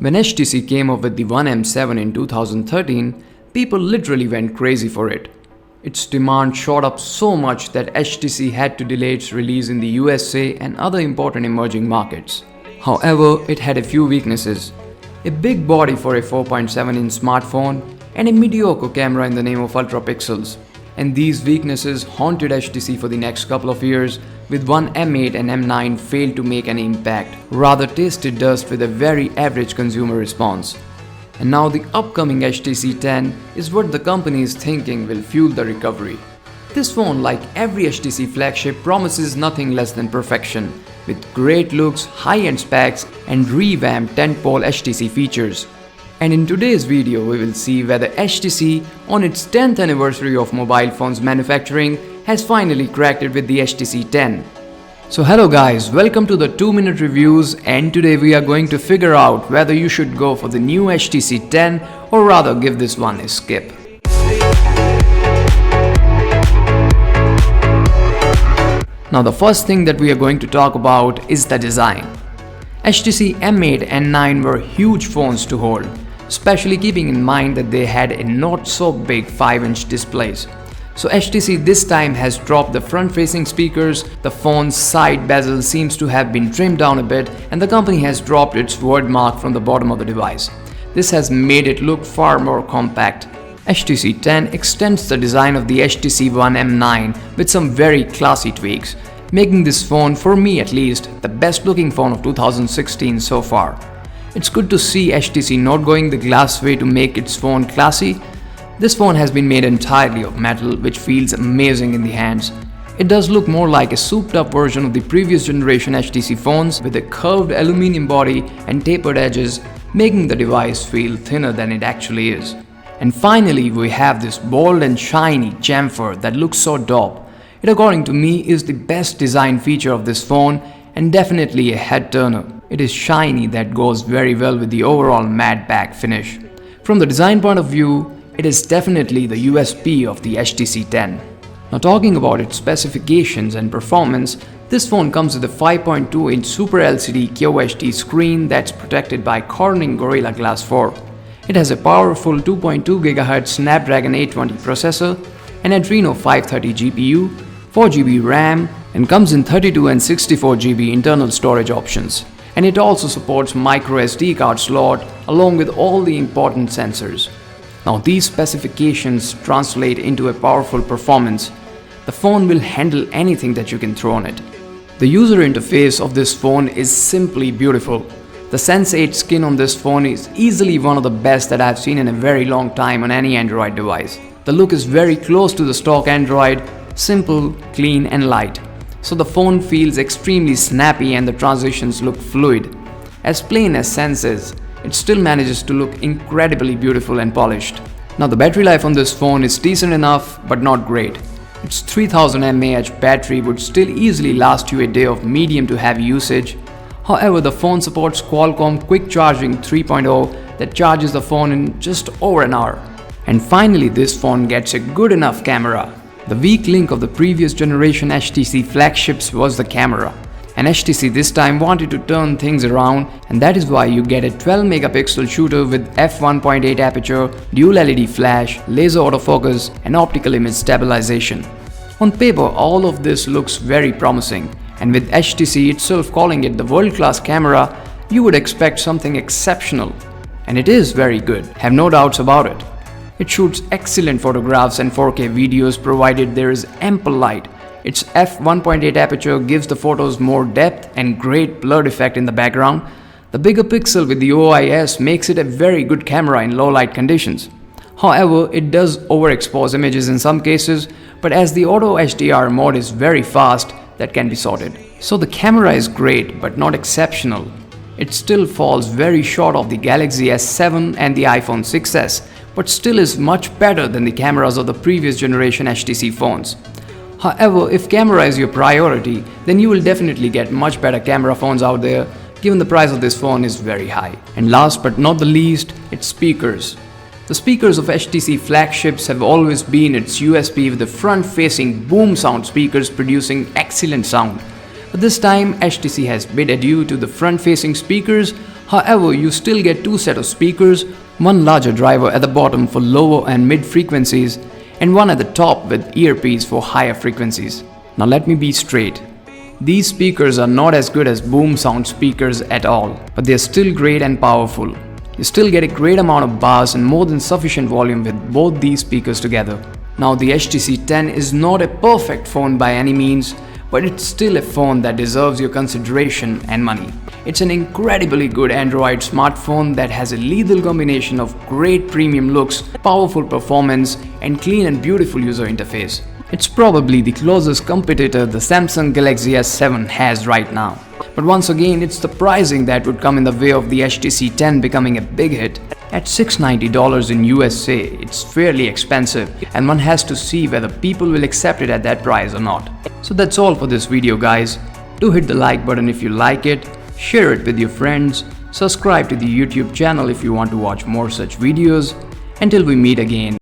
When HTC came up with the One M7 in 2013, people literally went crazy for it. Its demand shot up so much that HTC had to delay its release in the USA and other important emerging markets. However, it had a few weaknesses: a big body for a 4.7-inch smartphone and a mediocre camera in the name of ultra pixels. And these weaknesses haunted HTC for the next couple of years, with One M8 and M9 failed to make any impact, rather tasted dust with a very average consumer response. And now the upcoming HTC 10 is what the company is thinking will fuel the recovery. This phone, like every HTC flagship, promises nothing less than perfection, with great looks, high-end specs and revamped tentpole HTC features. And in today's video, we will see whether HTC, on its 10th anniversary of mobile phones manufacturing, has finally cracked it with the HTC 10. So hello guys, welcome to the 2-minute reviews, and today we are going to figure out whether you should go for the new HTC 10 or rather give this one a skip. Now the first thing that we are going to talk about is the design. HTC M8 and 9 were huge phones to hold, especially keeping in mind that they had a not so big 5-inch displays. So HTC this time has dropped the front-facing speakers, the phone's side bezel seems to have been trimmed down a bit, and the company has dropped its word mark from the bottom of the device. This has made it look far more compact. HTC 10 extends the design of the HTC One M9 with some very classy tweaks, making this phone, for me at least, the best looking phone of 2016 so far. It's good to see HTC not going the glass way to make its phone classy. This phone has been made entirely of metal, which feels amazing in the hands. It does look more like a souped up version of the previous generation HTC phones, with a curved aluminum body and tapered edges, making the device feel thinner than it actually is. And finally, we have this bold and shiny chamfer that looks so dope. It, according to me, is the best design feature of this phone and definitely a head turner. It is shiny that goes very well with the overall matte black finish. From the design point of view, it is definitely the USP of the HTC 10. Now talking about its specifications and performance, this phone comes with a 5.2-inch Super LCD QHD screen that's protected by Corning Gorilla Glass 4. It has a powerful 2.2 GHz Snapdragon 820 processor, an Adreno 530 GPU, 4GB RAM, and comes in 32 and 64GB internal storage options. And it also supports micro SD card slot along with all the important sensors. Now these specifications translate into a powerful performance. The phone will handle anything that you can throw on it. The user interface of this phone is simply beautiful. The Sense 8 skin on this phone is easily one of the best that I've seen in a very long time on any Android device. The look is very close to the stock Android, simple, clean and light. So the phone feels extremely snappy and the transitions look fluid. As plain as Sense is, it still manages to look incredibly beautiful and polished. Now the battery life on this phone is decent enough but not great. Its 3000 mAh battery would still easily last you a day of medium to heavy usage. However, the phone supports Qualcomm Quick Charging 3.0 that charges the phone in just over an hour. And finally, this phone gets a good enough camera. The weak link of the previous generation HTC flagships was the camera. And HTC this time wanted to turn things around, and that is why you get a 12 megapixel shooter with f1.8 aperture, dual LED flash, laser autofocus and optical image stabilization. On paper, all of this looks very promising, and with HTC itself calling it the world-class camera, you would expect something exceptional. And it is very good, have no doubts about it. It shoots excellent photographs and 4K videos provided there is ample light. Its f1.8 aperture gives the photos more depth and great blurred effect in the background. The bigger pixel with the OIS makes it a very good camera in low light conditions. However, it does overexpose images in some cases, but as the auto HDR mode is very fast, that can be sorted. So the camera is great but not exceptional. It still falls very short of the Galaxy S7 and the iPhone 6s, but still is much better than the cameras of the previous generation HTC phones. However, if camera is your priority, then you will definitely get much better camera phones out there, given the price of this phone is very high. And last but not the least, its speakers. The speakers of HTC flagships have always been its USP, with the front-facing boom sound speakers producing excellent sound. But this time HTC has bid adieu to the front-facing speakers. However, you still get two sets of speakers, one larger driver at the bottom for lower and mid frequencies and one at the top with earpiece for higher frequencies. Now let me be straight. These speakers are not as good as boom sound speakers at all, but they are still great and powerful. You still get a great amount of bass and more than sufficient volume with both these speakers together. Now the HTC 10 is not a perfect phone by any means, but it's still a phone that deserves your consideration and money. It's an incredibly good Android smartphone that has a lethal combination of great premium looks, powerful performance, and clean and beautiful user interface. It's probably the closest competitor the Samsung Galaxy S7 has right now. But once again, it's the pricing that would come in the way of the HTC 10 becoming a big hit. At $690 in USA, it's fairly expensive and one has to see whether people will accept it at that price or not. So that's all for this video, guys. Do hit the like button if you like it, share it with your friends, subscribe to the YouTube channel if you want to watch more such videos. Until we meet again.